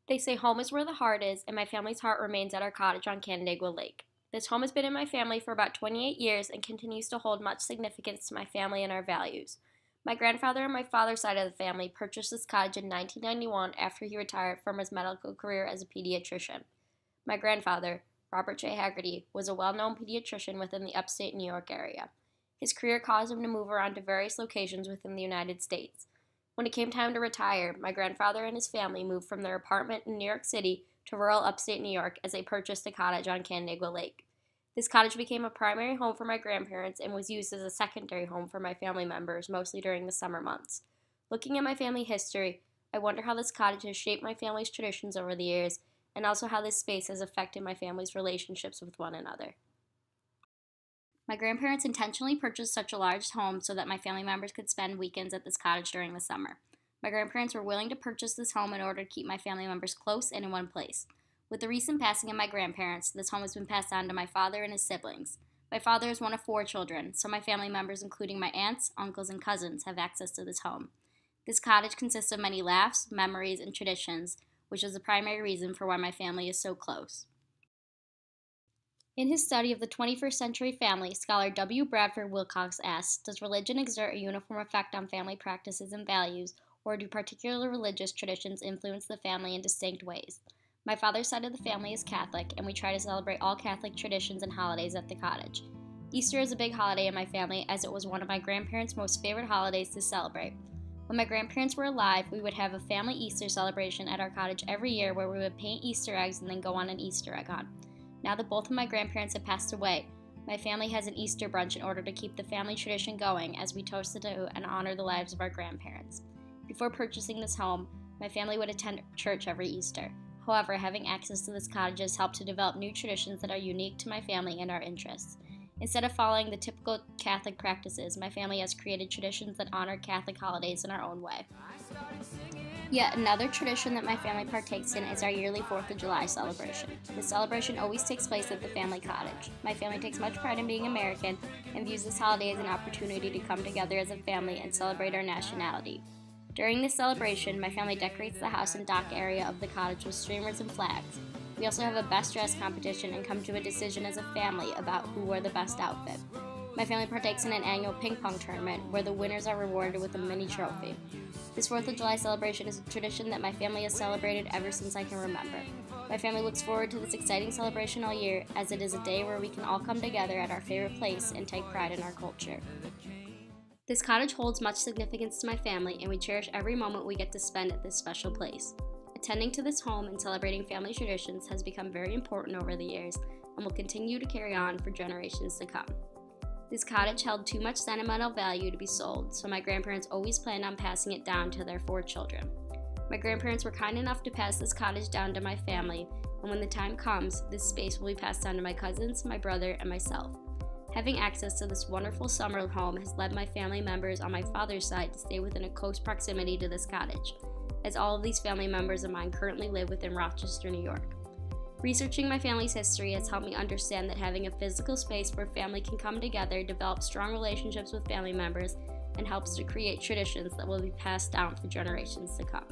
They say home is where the heart is, and my family's heart remains at our cottage on Canandaigua Lake. This home has been in my family for about 28 years and continues to hold much significance to my family and our values. My grandfather on my father's side of the family purchased this cottage in 1991 after he retired from his medical career as a pediatrician. My grandfather, Robert J. Haggerty, was a well-known pediatrician within the upstate New York area. His career caused him to move around to various locations within the United States. When it came time to retire, my grandfather and his family moved from their apartment in New York City to rural upstate New York as they purchased a cottage on Canandaigua Lake. This cottage became a primary home for my grandparents and was used as a secondary home for my family members, mostly during the summer months. Looking at my family history, I wonder how this cottage has shaped my family's traditions over the years, and also how this space has affected my family's relationships with one another. My grandparents intentionally purchased such a large home so that my family members could spend weekends at this cottage during the summer. My grandparents were willing to purchase this home in order to keep my family members close and in one place. With the recent passing of my grandparents, this home has been passed on to my father and his siblings. My father is one of 4 children, so my family members, including my aunts, uncles, and cousins, have access to this home. This cottage consists of many laughs, memories, and traditions, which is the primary reason for why my family is so close. In his study of the 21st century family, scholar W. Bradford Wilcox asks, does religion exert a uniform effect on family practices and values, or do particular religious traditions influence the family in distinct ways? My father's side of the family is Catholic, and we try to celebrate all Catholic traditions and holidays at the cottage. Easter is a big holiday in my family, as it was one of my grandparents' most favorite holidays to celebrate. When my grandparents were alive, we would have a family Easter celebration at our cottage every year where we would paint Easter eggs and then go on an Easter egg hunt. Now that both of my grandparents have passed away, my family has an Easter brunch in order to keep the family tradition going as we toast to and honor the lives of our grandparents. Before purchasing this home, my family would attend church every Easter. However, having access to this cottage has helped to develop new traditions that are unique to my family and our interests. Instead of following the typical Catholic practices, my family has created traditions that honor Catholic holidays in our own way. Yet another tradition that my family partakes in is our yearly 4th of July celebration. This celebration always takes place at the family cottage. My family takes much pride in being American and views this holiday as an opportunity to come together as a family and celebrate our nationality. During this celebration, my family decorates the house and dock area of the cottage with streamers and flags. We also have a best dress competition and come to a decision as a family about who wore the best outfit. My family partakes in an annual ping pong tournament where the winners are rewarded with a mini trophy. This 4th of July celebration is a tradition that my family has celebrated ever since I can remember. My family looks forward to this exciting celebration all year, as it is a day where we can all come together at our favorite place and take pride in our culture. This cottage holds much significance to my family, and we cherish every moment we get to spend at this special place. Attending to this home and celebrating family traditions has become very important over the years and will continue to carry on for generations to come. This cottage held too much sentimental value to be sold, so my grandparents always planned on passing it down to their 4 children. My grandparents were kind enough to pass this cottage down to my family, and when the time comes, this space will be passed down to my cousins, my brother, and myself. Having access to this wonderful summer home has led my family members on my father's side to stay within a close proximity to this cottage, as all of these family members of mine currently live within Rochester, New York. Researching my family's history has helped me understand that having a physical space where family can come together develops strong relationships with family members and helps to create traditions that will be passed down for generations to come.